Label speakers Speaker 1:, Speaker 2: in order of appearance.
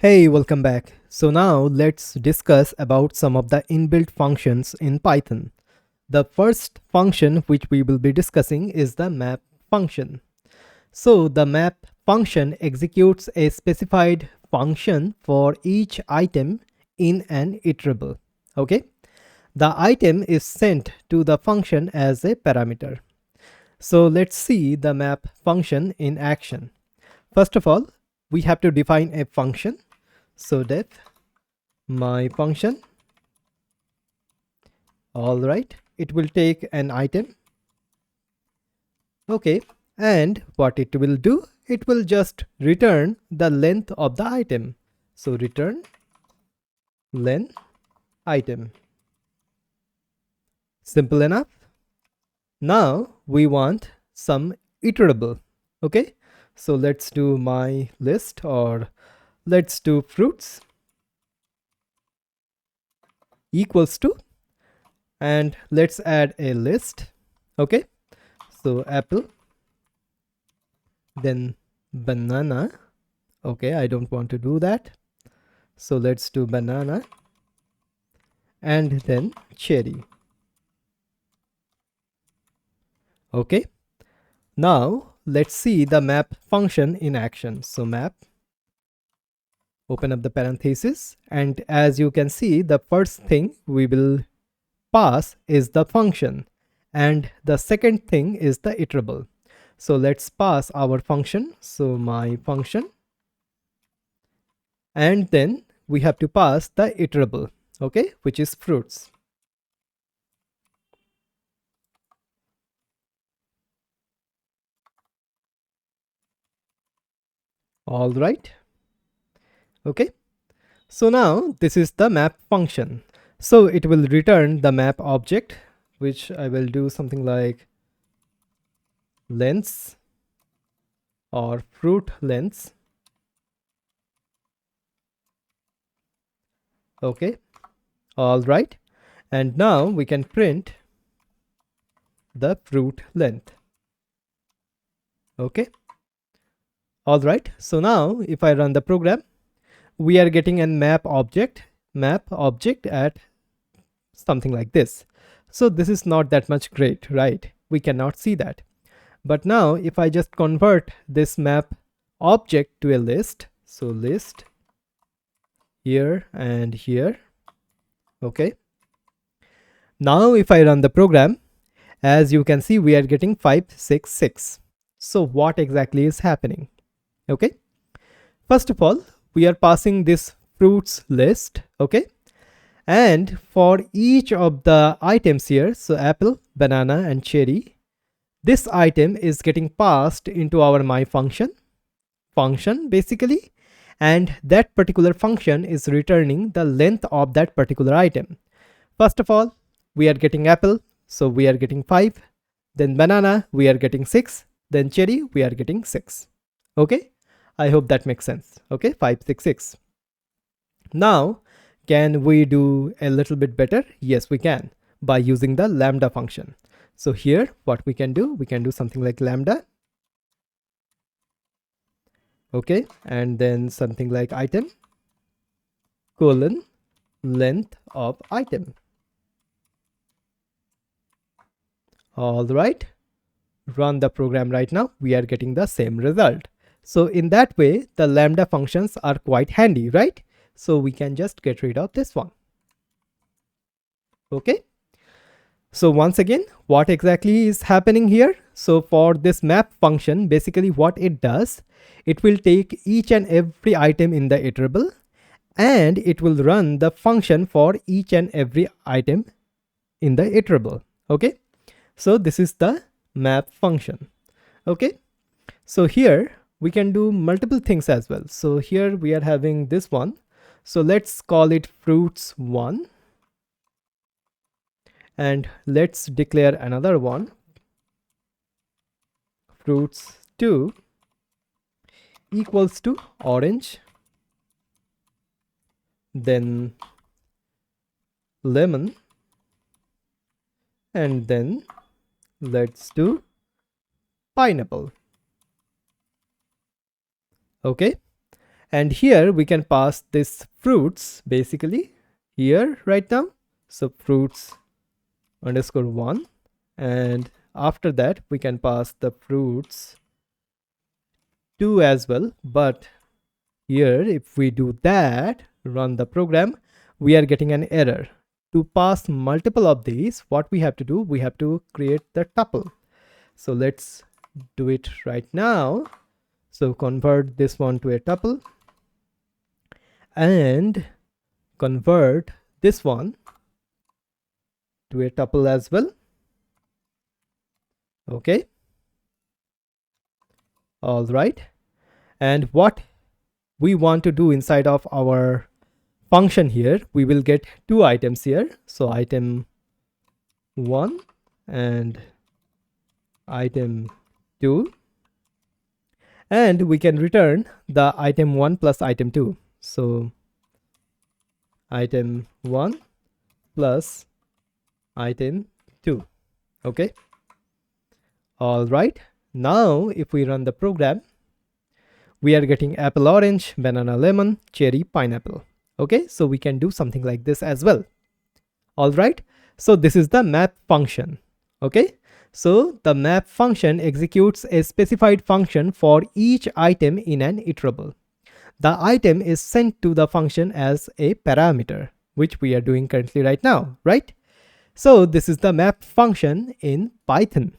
Speaker 1: Hey, welcome back. So now let's discuss about some of the inbuilt functions in Python. The first function which we will be discussing is the map function. So the map function executes a specified function for each item in an iterable. Okay? The item is sent to the function as a parameter. So let's see the map function in action. First of all, we have to define a function. So def my function. All right, it will take an item. Okay, and what it will do, it will just return the length of the item. So return len item. Simple enough. Now we want some iterable. Okay, so let's do my list, or let's do fruits equals to, and let's add a list. Okay, so apple, then banana. Okay, I don't want to do that, so let's do banana, and then cherry. Okay, now let's see the map function in action. So map, open up the parenthesis, and as you can see, the first thing we will pass is the function, and the second thing is the iterable. So let's pass our function. So my function, and then we have to pass the iterable, okay, which is fruits. All right. Okay, so now this is the map function. So it will return the map object, which I will do something like lengths or fruit lengths. Okay, all right, and now we can print the fruit length. Okay, all right, so now if I run the program, we are getting a map object at something like this. So this is not that much great, right? We cannot see that. But now if I just convert this map object to a list, so list here and here. Okay, now if I run the program, as you can see, we are getting 566. So what exactly is happening? Okay, first of all, we are passing this fruits list. Okay, and for each of the items here, so apple, banana, and cherry, this item is getting passed into our my function basically, and that particular function is returning the length of that particular item. First of all, we are getting apple, so we are getting 5, then banana we are getting 6, then cherry we are getting 6. Okay, I hope that makes sense. Okay, 566. Now can we do a little bit better? Yes, we can, by using the lambda function. So here what we can do something like lambda. Okay, and then something like item colon length of item. All right, run the program right now. We are getting the same result. So in that way, the lambda functions are quite handy, right? So we can just get rid of this one. Okay, so once again, what exactly is happening here? So for this map function, basically what it does, it will take each and every item in the iterable, and it will run the function for each and every item in the iterable. Okay, so this is the map function. Okay, so here we can do multiple things as well. So here we are having this one, so let's call it fruits1, and let's declare another one, fruits2 equals to orange, then lemon, and then let's do pineapple. Okay, And here we can pass this fruits basically here right now. So fruits underscore 1, and after that we can pass the fruits 2 as well. But here if we do that, run the program, we are getting an error. To pass multiple of these, what we have to do, we have to create the tuple. So let's do it right now. So convert this one to a tuple and convert this one to a tuple as well. Okay. All right. And what we want to do inside of our function here, we will get two items here. So item 1 and item 2. And we can return the item 1 plus item 2. So item 1 plus item 2. Okay. All right. Now if we run the program, we are getting apple orange, banana lemon, cherry pineapple. Okay, so we can do something like this as well. All right, so this is the map function. Okay, so the map function executes a specified function for each item in an iterable. The item is sent to the function as a parameter, which we are doing currently right now, right? So this is the map function in Python.